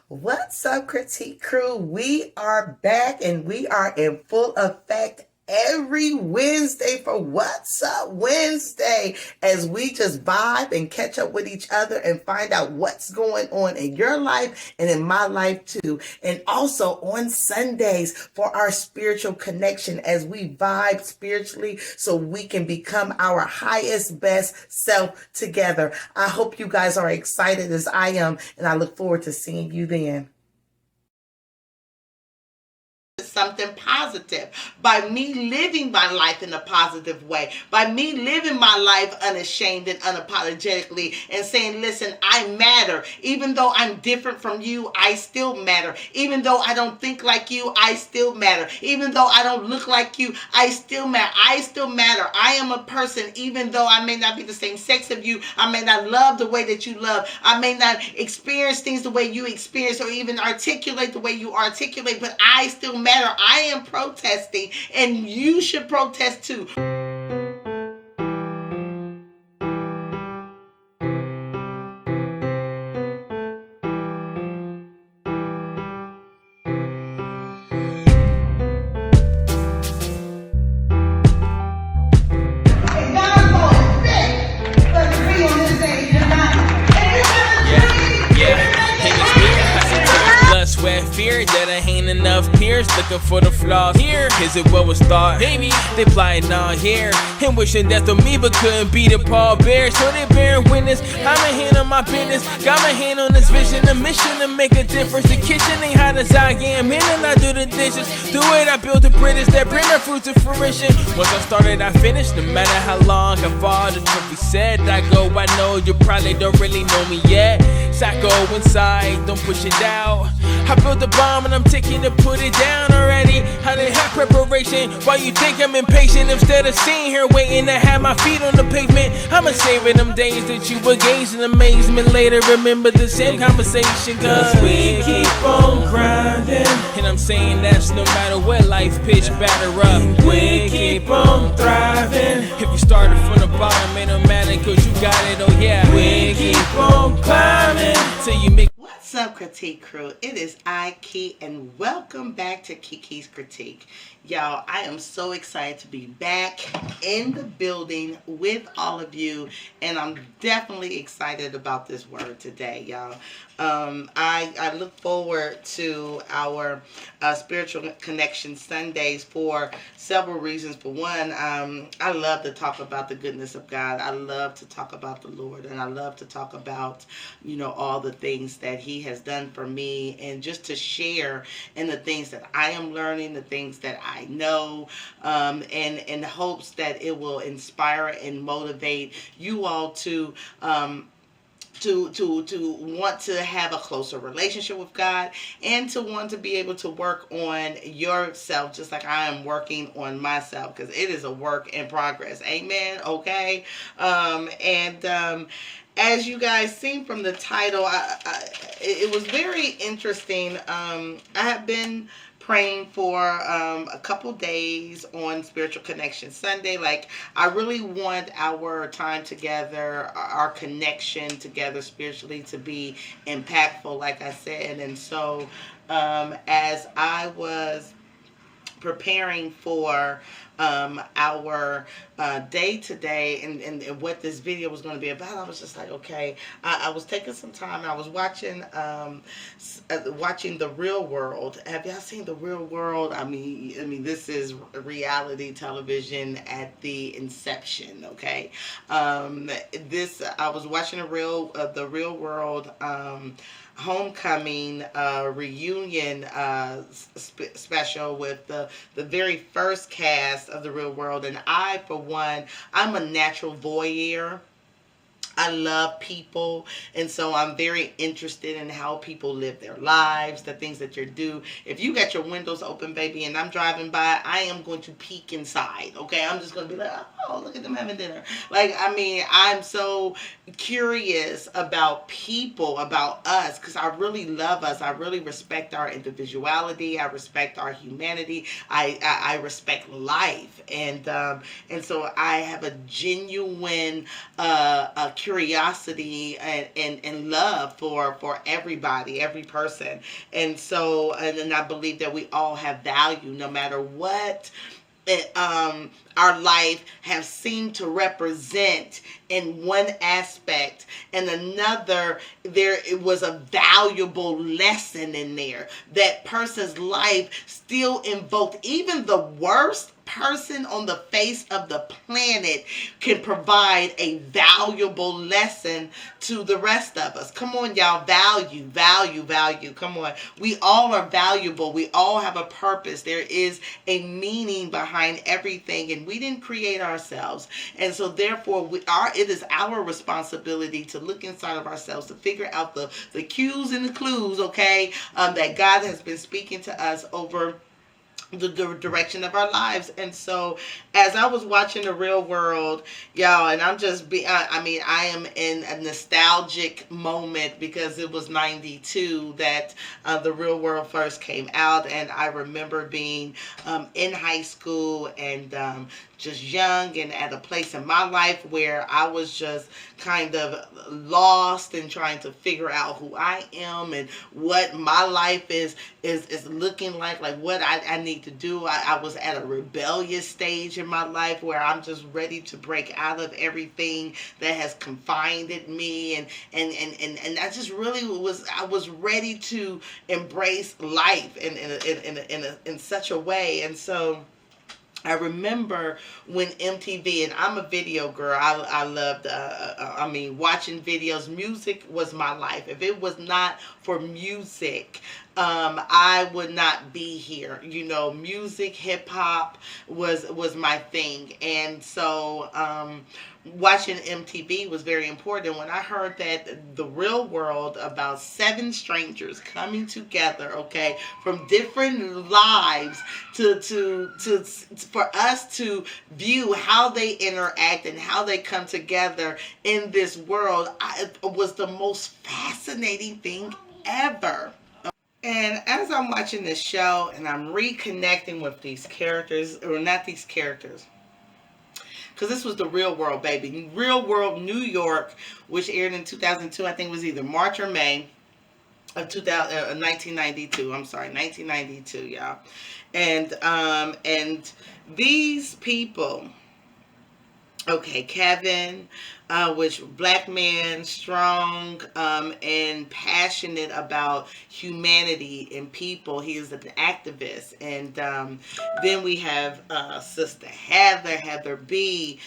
What's up, Critique Crew? We are back and we are in full effect every Wednesday for What's Up Wednesday as we just vibe and catch up with each other and find out what's going on in your life and in my life too. And also on Sundays for our spiritual connection as we vibe spiritually so we can become our highest, best self together. I hope you guys are excited as I am, and I look forward to seeing you then. Something positive by me living my life in a positive way, by me living my life unashamed and unapologetically and saying, listen, I matter. Even though I'm different from you, I still matter. Even though I don't think like you, I still matter. Even though I don't look like you, I still matter. I still matter. I am a person. Even though I may not be the same sex of you, I may not love the way that you love, I may not experience things the way you experience or even articulate the way you articulate, but I still matter. I am protesting, and you should protest too. Sweat, fear that I ain't enough peers looking for the flaws here. Is it what was thought? Maybe they plotting on here and wishing death on me, but couldn't beat the Paul Bear. So they bearing witness. I'm a hand on my business, got my hand on this vision, a mission to make a difference. The kitchen ain't hot as I am, in and I do the dishes. Do it, I built the bridges that bring the fruit to fruition. Once I started, I finished. No matter how long I fall, the truth be said, I go. I know you probably don't really know me yet. So I go inside, don't push it out. I built a bomb and I'm taking to put it down already. I didn't have preparation. Why you think I'm impatient? Instead of sitting here waiting to have my feet on the pavement, I'ma savor them days that you were gazing amazement. Later remember the same conversation, cause we keep on grinding. And I'm saying that's no matter what life pitch batter up. We keep on thriving. If you started from the bottom, it don't matter cause you got it, oh yeah. We keep on climbing till you make. What's up, Critique Crew? It is I, Key, and welcome back to Kiki's Critique. Y'all, I am so excited to be back in the building with all of you, and I'm definitely excited about this word today, y'all. I look forward to our spiritual connection Sundays for several reasons. For one, I love to talk about the goodness of God. I love to talk about the Lord, and I love to talk about, all the things that He has done for me, and just to share in the things that I am learning, the things that I know, and in hopes that it will inspire and motivate you all to want to have a closer relationship with God and to want to be able to work on yourself just like I am working on myself, because it is a work in progress. Amen. Okay. As you guys seen from the title, it was very interesting. I have been praying for a couple days on Spiritual Connection Sunday. Like, I really want our time together, our connection together spiritually to be impactful, like I said. And so as I was preparing for our day today and what this video was going to be about, I was just like, okay, I was taking some time. I was watching The Real World. Have y'all seen The Real World? I mean, this is reality television at the inception. Okay, I was watching The Real World. Homecoming reunion special with the very first cast of The Real World. And I, for one, I'm a natural voyeur. I love people, and so I'm very interested in how people live their lives, the things that you do. If you got your windows open, baby, and I'm driving by, I am going to peek inside, okay? I'm just going to be like, oh, look at them having dinner. I'm so curious about people, about us, because I really love us. I really respect our individuality. I respect our humanity. I respect life, and so I have a genuine curiosity and love for everybody, every person. And so, and I believe that we all have value no matter what our life have seemed to represent in one aspect, and another there it was a valuable lesson in there. That person's life still invoked, even the worst person on the face of the planet can provide a valuable lesson to the rest of us. Come on, y'all. Value, value, value. Come on. We all are valuable. We all have a purpose. There is a meaning behind everything, and we didn't create ourselves. And so therefore it is our responsibility to look inside of ourselves, to figure out the cues and the clues, okay, that God has been speaking to us over the direction of our lives. And so as I was watching The Real World, y'all, and I am in a nostalgic moment because it was 92 that The Real World first came out, and I remember being in high school and just young and at a place in my life where I was just kind of lost and trying to figure out who I am and what my life is looking like what I need to do. I was at a rebellious stage in my life where I'm just ready to break out of everything that has confined me, and I just really was ready to embrace life in such a way. And so I remember when MTV, and I'm a video girl. I loved, watching videos. Music was my life. If it was not for music, I would not be here. You know, music, hip hop was my thing, and so watching MTV was very important. When I heard that The Real World, about 7 strangers coming together, okay, from different lives to for us to view how they interact and how they come together in this world, it was the most fascinating thing ever. And as I'm watching this show and I'm reconnecting with these characters, or not these characters, because this was The Real World, baby. Real World New York, which aired in 2002. I think it was either March or May of 1992. I'm sorry, 1992, y'all. And these people, okay, Kevin, which black man, strong, and passionate about humanity and people. He is an activist. And then we have Sister Heather B.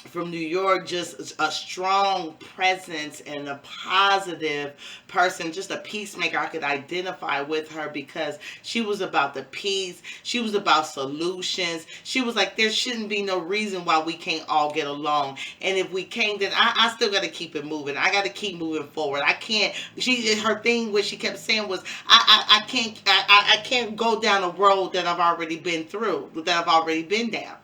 From New York, just a strong presence and a positive person, just a peacemaker. I could identify with her because she was about the peace. She was about solutions. She was like, there shouldn't be no reason why we can't all get along. And if we can't, then I still got to keep it moving. I got to keep moving forward. I can't, her thing, what she kept saying was, I can't go down a road that I've already been through, that I've already been down.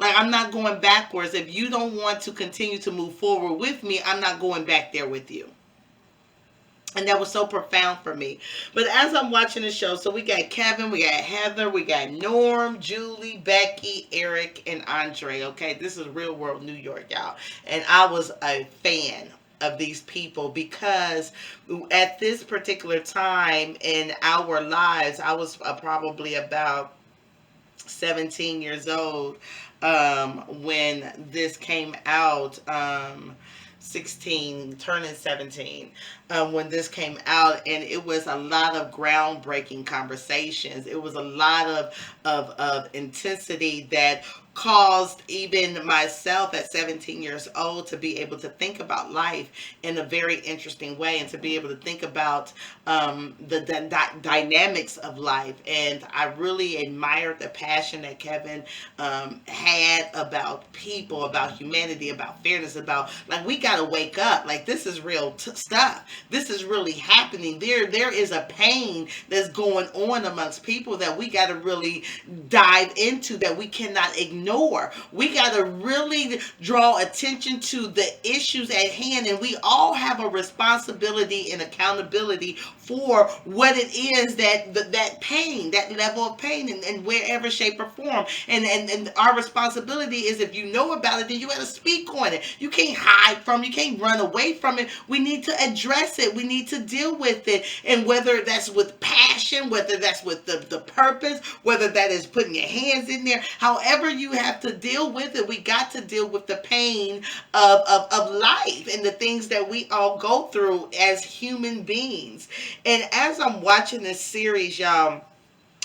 Like, I'm not going backwards. If you don't want to continue to move forward with me, I'm not going back there with you. And that was so profound for me. But as I'm watching the show, so we got Kevin, we got Heather, we got Norm, Julie, Becky, Eric, and Andre. Okay, this is Real World New York, y'all. And I was a fan of these people because at this particular time in our lives, I was probably about 17 years old when this came out, 16, turning 17, when this came out, and it was a lot of groundbreaking conversations. It was a lot of intensity that caused even myself at 17 years old to be able to think about life in a very interesting way, and to be able to think about the dynamics of life. And I really admired the passion that Kevin had about people, about humanity, about fairness, about, like, we got to wake up. Like, this is real stuff. this is really happening. There is a pain that's going on amongst people that we got to really dive into, that we cannot ignore. We got to really draw attention to the issues at hand, and we all have a responsibility and accountability for what it is that pain, that level of pain, in wherever shape or form. And our responsibility is, if you know about it, then you got to speak on it. You can't hide from it. You can't run away from it. We need to address it. We need to deal with it. And whether that's with passion, whether that's with the purpose, whether that is putting your hands in there, however you have to deal with it, we got to deal with the pain of life and the things that we all go through as human beings. And as I'm watching this series, y'all,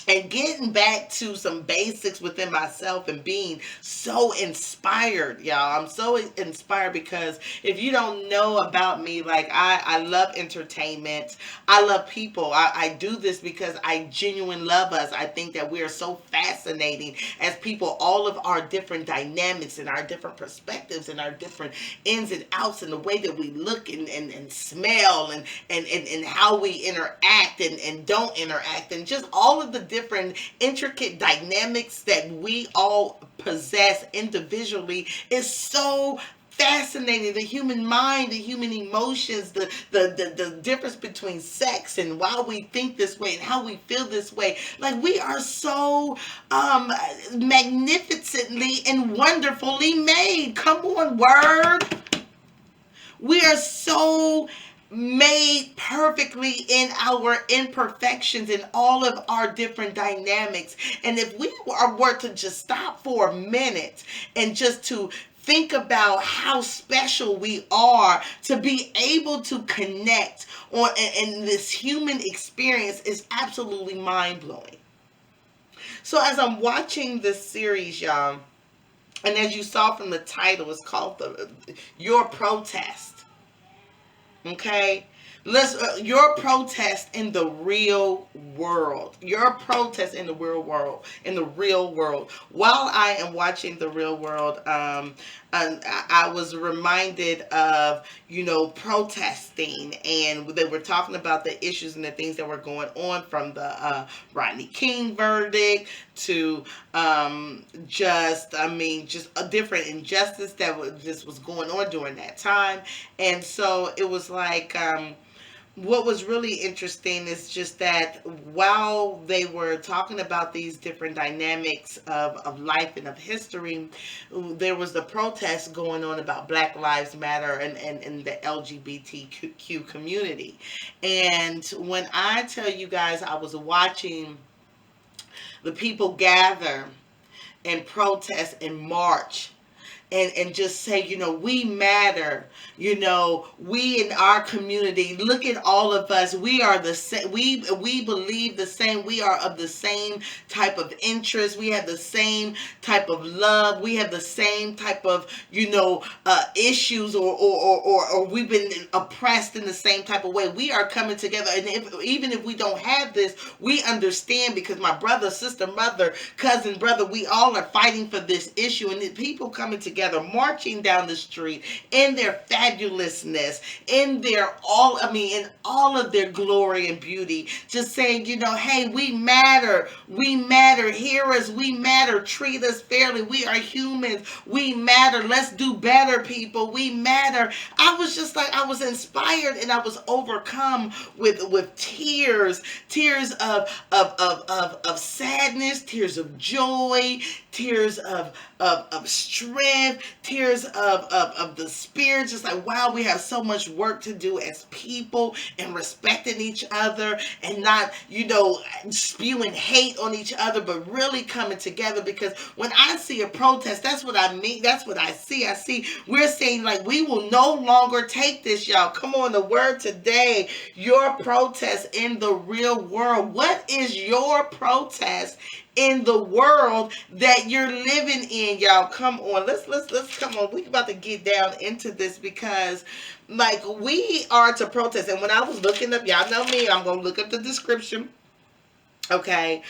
and getting back to some basics within myself and being so inspired, y'all. I'm so inspired because if you don't know about me, like I love entertainment. I love people. I do this because I genuinely love us. I think that we are so fascinating as people, all of our different dynamics and our different perspectives and our different ins and outs and the way that we look and smell and how we interact and don't interact, and just all of the different intricate dynamics that we all possess individually is so fascinating. The human mind, the human emotions, the difference between sex and why we think this way and how we feel this way. Like, we are so magnificently and wonderfully made. Come on, word. We are so made perfectly in our imperfections and all of our different dynamics. And if we were to just stop for a minute and just to think about how special we are to be able to connect on, and this human experience is absolutely mind-blowing. So as I'm watching this series, y'all, and as you saw from the title, it's called Your Protest. Okay, your protest in the real world. Your protest in the real world. In the real world. While I am watching the real world, I was reminded of, protesting, and they were talking about the issues and the things that were going on, from the Rodney King verdict to just a different injustice that was going on during that time. And so it was like, what was really interesting is just that while they were talking about these different dynamics of life and of history, there was the protest going on about Black Lives Matter and the LGBTQ community. And when I tell you guys, I was watching the people gather and protest and march and just say, we matter. We in our community, look at all of us. We are the same. We believe the same. We are of the same type of interest. We have the same type of love. We have the same type of, issues, or we've been oppressed in the same type of way. We are coming together. And even if we don't have this, we understand, because my brother, sister, mother, cousin, brother, we all are fighting for this issue. And the people coming together, marching down the street in their fabulousness, in all of their glory and beauty, just saying, hey, we matter, hear us, we matter, treat us fairly, we are humans, we matter, let's do better, people, we matter. I was just like, I was inspired, and I was overcome with tears of sadness, tears of joy, tears of strength, tears of the spirit. Just like, wow, we have so much work to do as people, and respecting each other, and not, spewing hate on each other, but really coming together. Because when I see a protest, that's what I mean. That's what I see. We're saying, like, we will no longer take this, y'all. Come on, the word today, your protest in the real world. What is your protest in the world that you're living in, y'all? Come on, let's come on. We about to get down into this, because like, we are to protest. And when I was looking up, y'all know me, I'm gonna look up the description. Okay,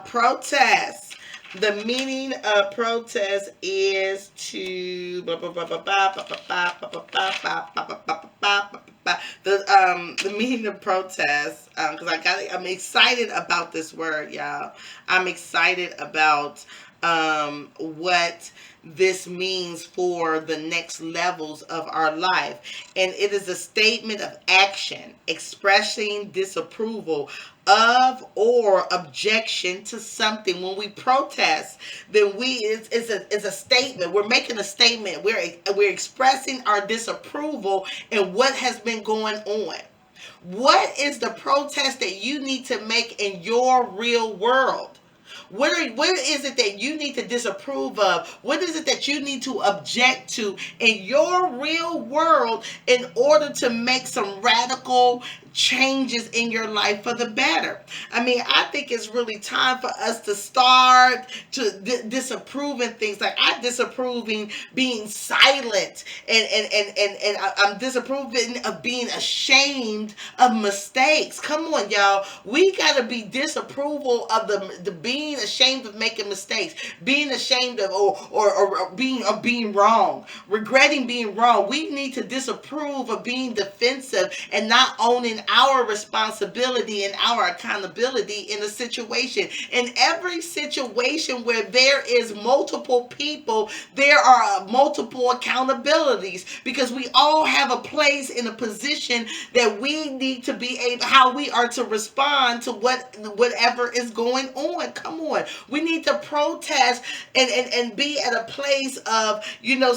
protest. The meaning of protest is to the meaning of protest, because I'm excited about this word, y'all. I'm excited about what this means for the next levels of our life. And it is a statement of action expressing disapproval of or objection to something. When we protest, then it's a statement. We're making a statement. We're expressing our disapproval in what has been going on. What is the protest that you need to make in your real world? What is it that you need to disapprove of? What is it that you need to object to in your real world in order to make some radical changes in your life for the better? I mean, I think it's really time for us to start to disapproving things. Like, I'm disapproving being silent, and I'm disapproving of being ashamed of mistakes. Come on, y'all. We got to be disapproval of the being ashamed of making mistakes, being ashamed of or being wrong, regretting being wrong. We need to disapprove of being defensive and not owning our responsibility and our accountability in a situation. In every situation where there is multiple people, there are multiple accountabilities, because we all have a place in a position that we need to be able, how we are to respond to whatever is going on. Come on. We need to protest and be at a place of,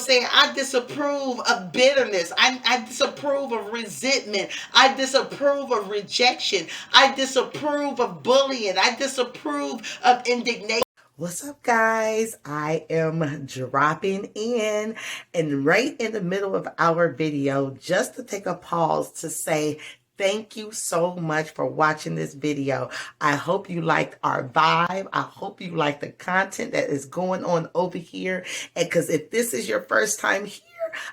saying, I disapprove of bitterness. I disapprove of resentment. I disapprove of rejection. I disapprove of bullying. I disapprove of indignation. What's up, guys? I am dropping in and right in the middle of our video just to take a pause to say thank you so much for watching this video. I hope you liked our vibe. I hope you like the content that is going on over here. And because if this is your first time here,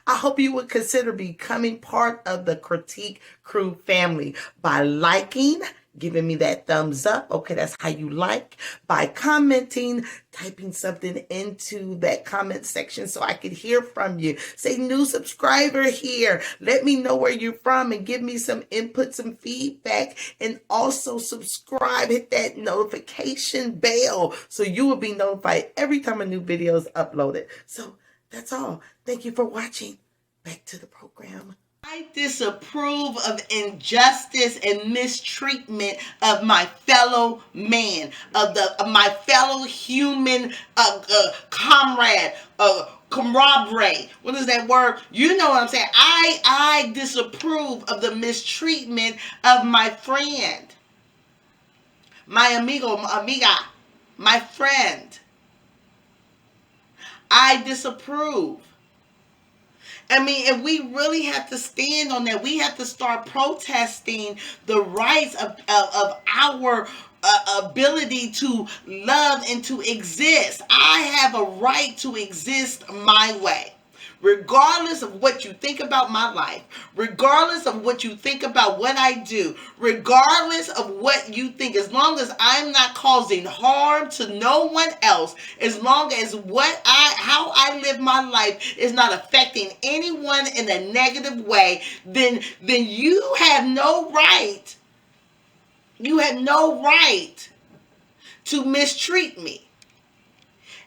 I hope you would consider becoming part of the Critique Crew family by liking, giving me that thumbs up. Okay, that's how you like. By commenting, typing something into that comment section so I could hear from you. Say, new subscriber here. Let me know where you're from and give me some input, some feedback. And also subscribe, hit that notification bell so you will be notified every time a new video is uploaded. So that's all. Thank you for watching. Back to the program. I disapprove of injustice and mistreatment of my fellow man, of my fellow human comrade, camaraderie. What is that word? You know what I'm saying. I disapprove of the mistreatment of my friend, my amiga, my friend. I disapprove. I mean, and we really have to stand on that. We have to start protesting the rights of our ability to love and to exist. I have a right to exist my way. Regardless of what you think about my life, regardless of what you think about what I do, regardless of what you think, as long as I'm not causing harm to no one else, as long as how I live my life is not affecting anyone in a negative way, then you have no right. You have no right to mistreat me.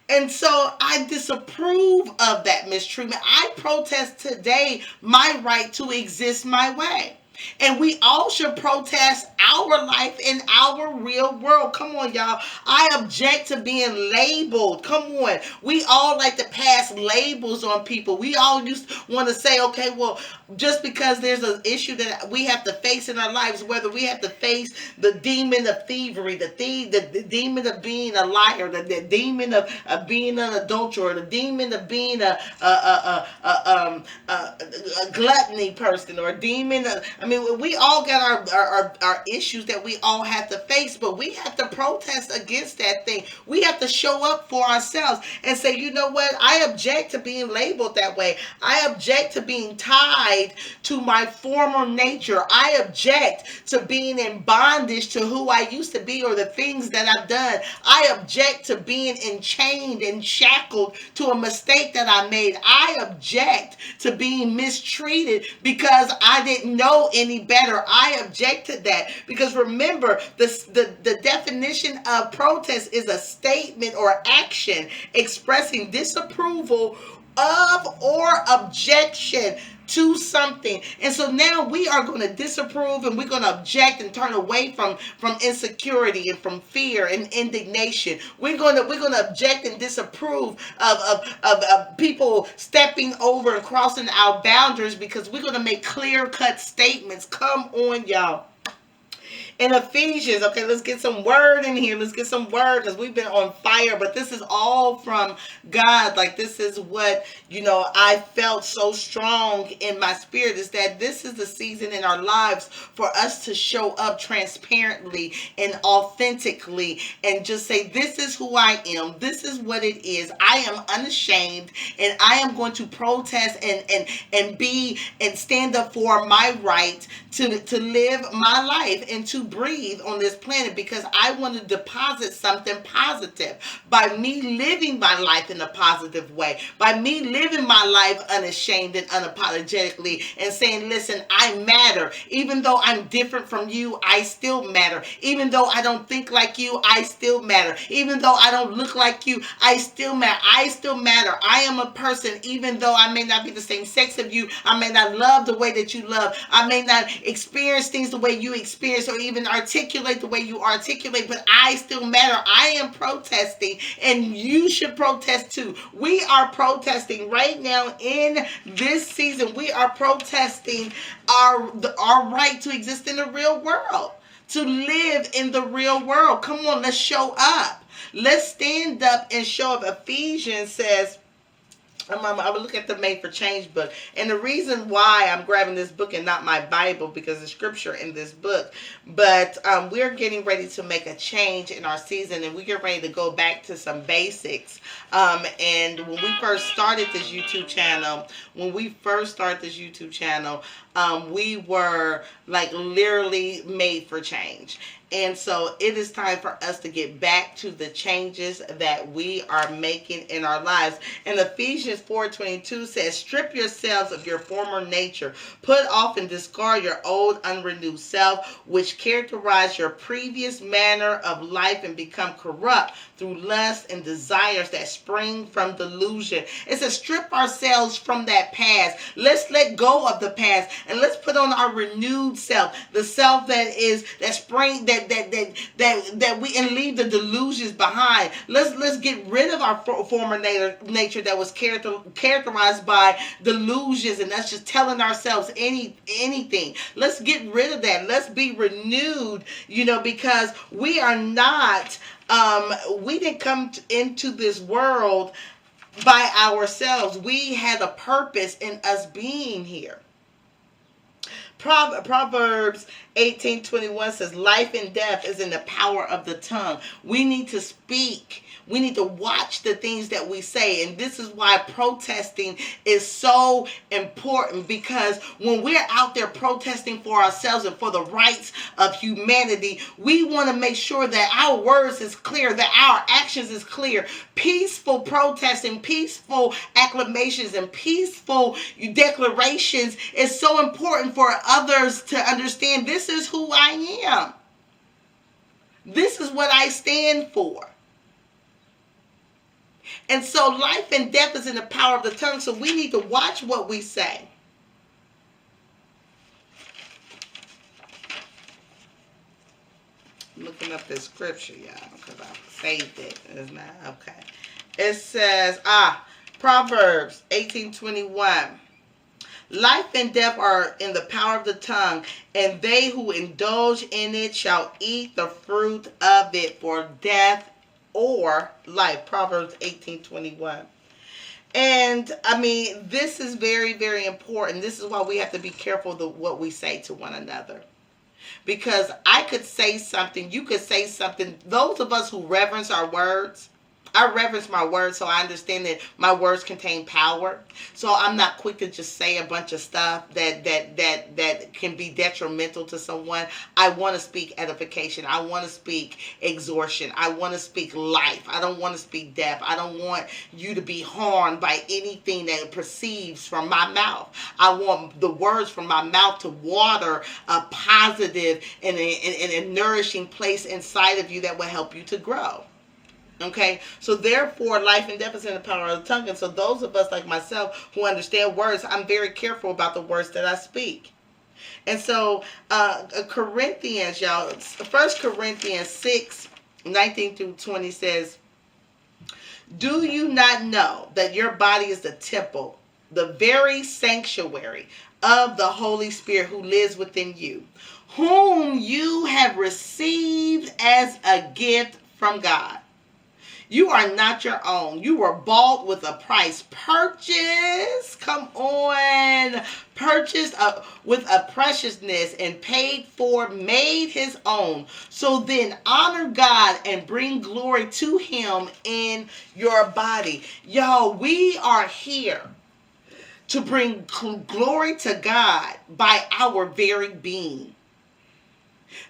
And so I disapprove of that mistreatment. I protest today my right to exist my way. And we all should protest our life in our real world. Come on, y'all. I object to being labeled. Come on. We all like to pass labels on people. We all used to want to say, okay, well, just because there's an issue that we have to face in our lives, whether we have to face the demon of thievery, the demon of being a liar, the demon of being an adulterer, the demon of being a gluttony person, or a demon of, I mean, we all got our issues issues that we all have to face, but we have to protest against that thing. We have to show up for ourselves and say, you know what? I object to being labeled that way. I object to being tied to my former nature. I object to being in bondage to who I used to be or the things that I've done. I object to being enchained and shackled to a mistake that I made. I object to being mistreated because I didn't know any better. I object to that because remember, the definition of protest is a statement or action expressing disapproval of or objection to something. And so now we are going to disapprove and we're going to object and turn away from insecurity and from fear and indignation. We're going to object and disapprove of people stepping over and crossing our boundaries because we're going to make clear-cut statements. Come on, y'all. In Ephesians, okay, let's get some word in here. Let's get some word because we've been on fire, but this is all from God. Like, this is what, I felt so strong in my spirit is that this is the season in our lives for us to show up transparently and authentically and just say, this is who I am. This is what it is. I am unashamed and I am going to protest and be and stand up for my right to live my life and to breathe on this planet because I want to deposit something positive by me living my life in a positive way, by me living my life unashamed and unapologetically and saying, listen, I matter. Even though I'm different from you, I still matter. Even though I don't think like you, I still matter. Even though I don't look like you, I still matter. I still matter. I am a person, even though I may not be the same sex of you, I may not love the way that you love, I may not experience things the way you experience or even articulate the way you articulate, but I still matter. I am protesting and you should protest too. We are protesting right now in this season. We are protesting our right to exist in the real world, to live in the real world. Come on, let's show up. Let's stand up and show up. Ephesians says, I would look at the Made for Change book. And the reason why I'm grabbing this book and not my Bible, because the scripture in this book. But we're getting ready to make a change in our season. And we get ready to go back to some basics. And when we first started this YouTube channel, we were like literally made for change. And so it is time for us to get back to the changes that we are making in our lives. And Ephesians 4:22 says, strip yourselves of your former nature. Put off and discard your old unrenewed self, which characterized your previous manner of life and become corrupt through lust and desires that spring from delusion. It says strip ourselves from that past. Let's let go of the past and let's put on our renewed self, the self that we and leave the delusions behind. Let's get rid of our former nature that was characterized by delusions and that's just telling ourselves anything. Let's get rid of that. Let's be renewed, because we are not. We didn't come into this world by ourselves. We had a purpose in us being here. Proverbs 18:21 says, life and death is in the power of the tongue. We need to speak. We need to watch the things that we say. And this is why protesting is so important, because when we're out there protesting for ourselves and for the rights of humanity, we want to make sure that our words is clear, that our actions is clear. Peaceful protesting, peaceful acclamations, and peaceful declarations is so important for others to understand. This is who I am. This is what I stand for. And so life and death is in the power of the tongue, so we need to watch what we say. I'm looking up this scripture, y'all, because I saved it. It's not, okay. It says, Proverbs 18:21. Life and death are in the power of the tongue, and they who indulge in it shall eat the fruit of it, for death or life. Proverbs 18:21. And this is very, very important. This is why we have to be careful of what we say to one another. Because I could say something, you could say something. Those of us who reverence our words, I reverence my words, so I understand that my words contain power. So I'm not quick to just say a bunch of stuff that can be detrimental to someone. I want to speak edification. I want to speak exhortation. I want to speak life. I don't want to speak death. I don't want you to be harmed by anything that perceives from my mouth. I want the words from my mouth to water a positive and a nourishing place inside of you that will help you to grow. Okay, so therefore, life and death is in the power of the tongue. And so those of us like myself who understand words, I'm very careful about the words that I speak. And so Corinthians, y'all, 1 Corinthians 6, 19 through 20 says, do you not know that your body is the temple, the very sanctuary of the Holy Spirit who lives within you, whom you have received as a gift from God? You are not your own. You were bought with a price. Purchased, come on, purchased with a preciousness and paid for, made his own. So then honor God and bring glory to him in your body. Y'all, we are here to bring glory to God by our very being.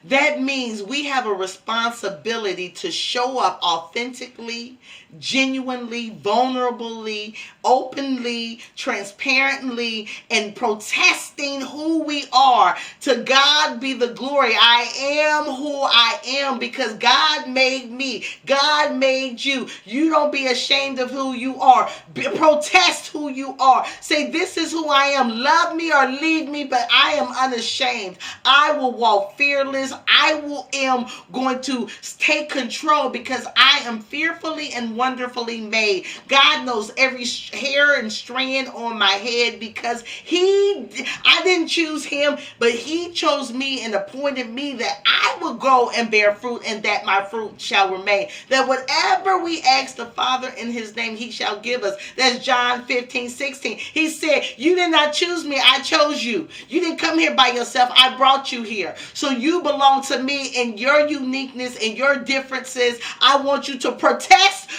That means we have a responsibility to show up authentically, genuinely, vulnerably, openly, transparently, and protesting who we are. To God be the glory. I am who I am because God made me. God made you. You don't be ashamed of who you are. Protest who you are. Say, this is who I am. Love me or leave me, but I am unashamed. I will walk fearless. I am going to take control because I am fearfully and wonderfully made. God knows every hair and strand on my head because I didn't choose him, but he chose me and appointed me that I will go and bear fruit and that my fruit shall remain. That whatever we ask the Father in his name, he shall give us. That's John 15:16. He said, you did not choose me, I chose you. You didn't come here by yourself, I brought you here. So you belong to me in your uniqueness and your differences. I want you to protest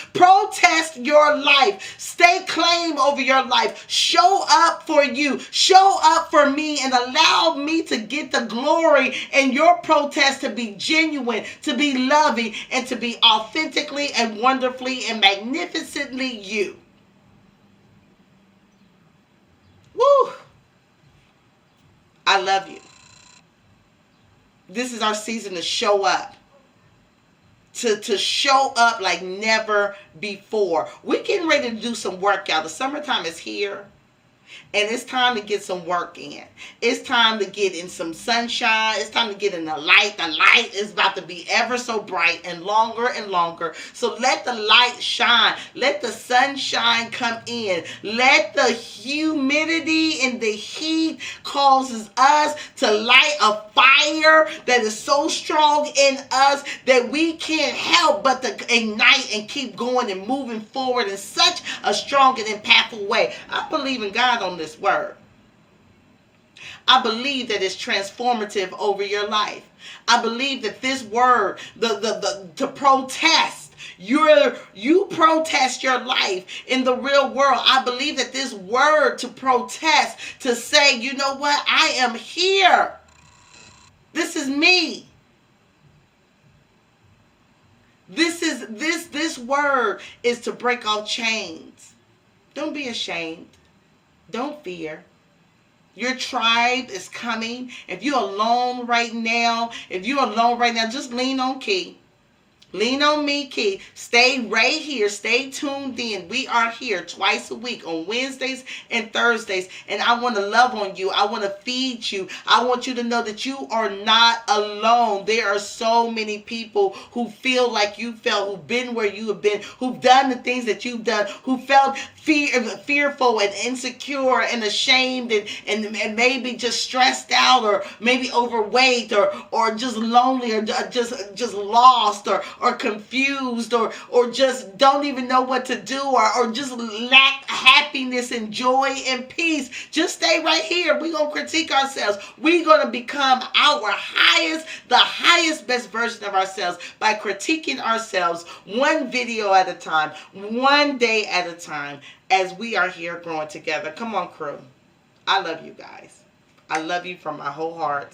your life. Stay claim over your life. Show up for you. Show up for me and allow me to get the glory and your protest to be genuine, to be loving, and to be authentically and wonderfully and magnificently you. Woo! I love you. This is our season to show up. To show up like never before. We're getting ready to do some work, y'all. The summertime is here. And it's time to get some work in. It's time to get in some sunshine. It's time to get in the light. The light is about to be ever so bright and longer and longer. So let the light shine. Let the sunshine come in. Let the humidity and the heat causes us to light a fire that is so strong in us that we can't help but to ignite and keep going and moving forward in such a strong and impactful way. I believe in God on this word. I believe that it's transformative over your life. I believe that this word, to protest, you protest your life in the real world. I believe that this word to protest, to say, you know what, I am here. This is me. This word is to break all chains. Don't be ashamed. Don't fear. Your tribe is coming. If you're alone right now, just lean on Key. Lean on me, Key. Stay right here. Stay tuned in. We are here twice a week on Wednesdays and Thursdays. And I want to love on you. I want to feed you. I want you to know that you are not alone. There are so many people who feel like you felt, who've been where you have been, who've done the things that you've done, who felt fearful and insecure and ashamed and maybe just stressed out or maybe overweight or just lonely or just lost or confused or just don't even know what to do or just lack happiness and joy and peace, just stay right here. We're going to critique ourselves. We're going to become the highest best version of ourselves by critiquing ourselves one video at a time, one day at a time, as we are here growing together. Come on, crew. I love you guys. I love you from my whole heart.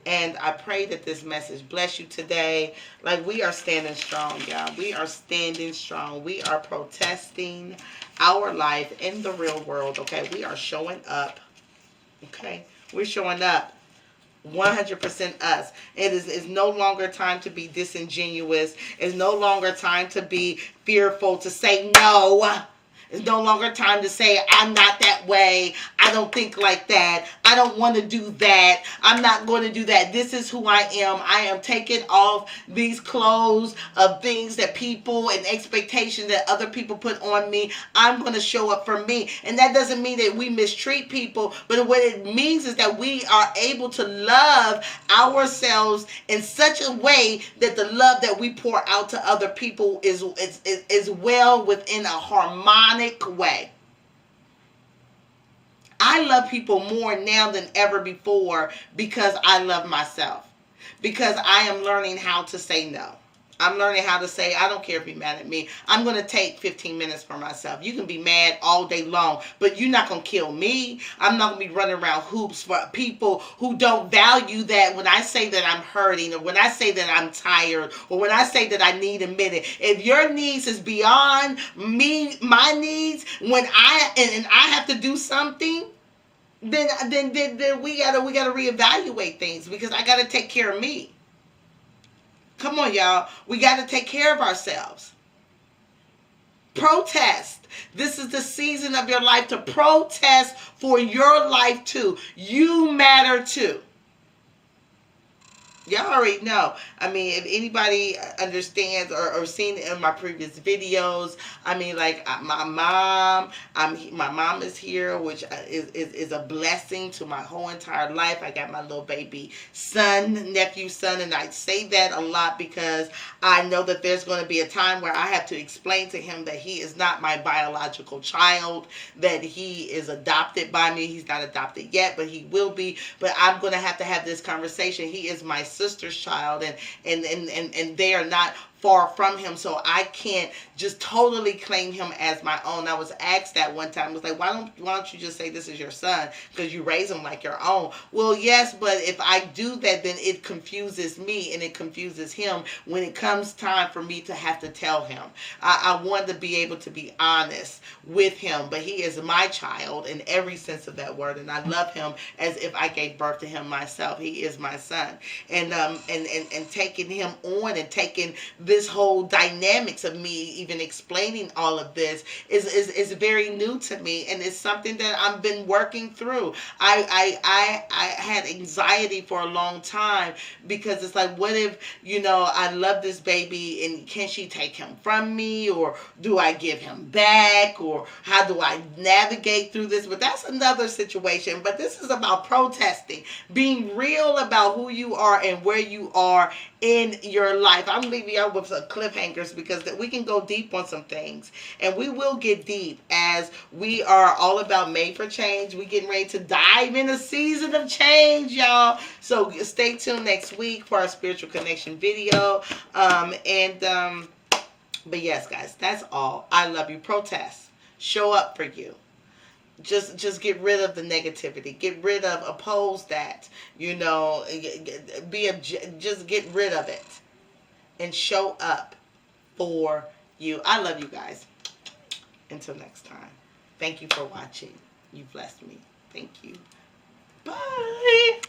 And I pray that this message bless you today. Like, we are standing strong, y'all. We are standing strong. We are protesting our life in the real world, okay? We are showing up, okay? We're showing up. 100% us. It's no longer time to be disingenuous. It's no longer time to be fearful, to say no. It's no longer time to say, I'm not that way. I don't think like that. I don't want to do that. I'm not going to do that. This is who I am. I am taking off these clothes of things that people and expectations that other people put on me. I'm going to show up for me. And that doesn't mean that we mistreat people, but what it means is that we are able to love ourselves in such a way that the love that we pour out to other people is well within a harmonic way. I love people more now than ever before because I love myself. Because I am learning how to say no. I'm learning how to say, I don't care if you're mad at me. I'm going to take 15 minutes for myself. You can be mad all day long, but you're not going to kill me. I'm not going to be running around hoops for people who don't value that when I say that I'm hurting, or when I say that I'm tired, or when I say that I need a minute. If your needs is beyond me, my needs, when I have to do something, then we gotta reevaluate things, because I gotta take care of me. Come on, y'all. We got to take care of ourselves. Protest. This is the season of your life to protest for your life too. You matter too. Y'all already know. I mean, if anybody understands or seen it in my previous videos, I mean, like my mom is here, which is a blessing to my whole entire life. I got my little baby nephew son, and I say that a lot because I know that there's going to be a time where I have to explain to him that he is not my biological child, that he is adopted by me. He's not adopted yet, but he will be. But I'm going to have this conversation. He is my sister's child, and they are not far from him, so I can't just totally claim him as my own. I was asked that one time. I was like, why don't you just say this is your son, because you raise him like your own? Well, yes, but if I do that, then it confuses me and it confuses him when it comes time for me to have to tell him. I want to be able to be honest with him, but he is my child in every sense of that word, and I love him as if I gave birth to him myself. He is my son, and taking him on and taking this whole dynamics of me even explaining all of this is very new to me, and it's something that I've been working through. I had anxiety for a long time, because it's like, what if, I love this baby and can she take him from me, or do I give him back, or how do I navigate through this? But that's another situation. But this is about protesting, being real about who you are and where you are in your life. I'm leaving y'all with some cliffhangers, because that we can go deep on some things, and we will get deep as we are all about made for change. We getting ready to dive in a season of change, y'all. So stay tuned next week for our spiritual connection video. But yes, guys, that's all. I love you. Protest. Show up for you. Just get rid of the negativity. Get rid of, oppose that. Just get rid of it and show up for you. I love you guys. Until next time. Thank you for watching. You blessed me. Thank you. Bye.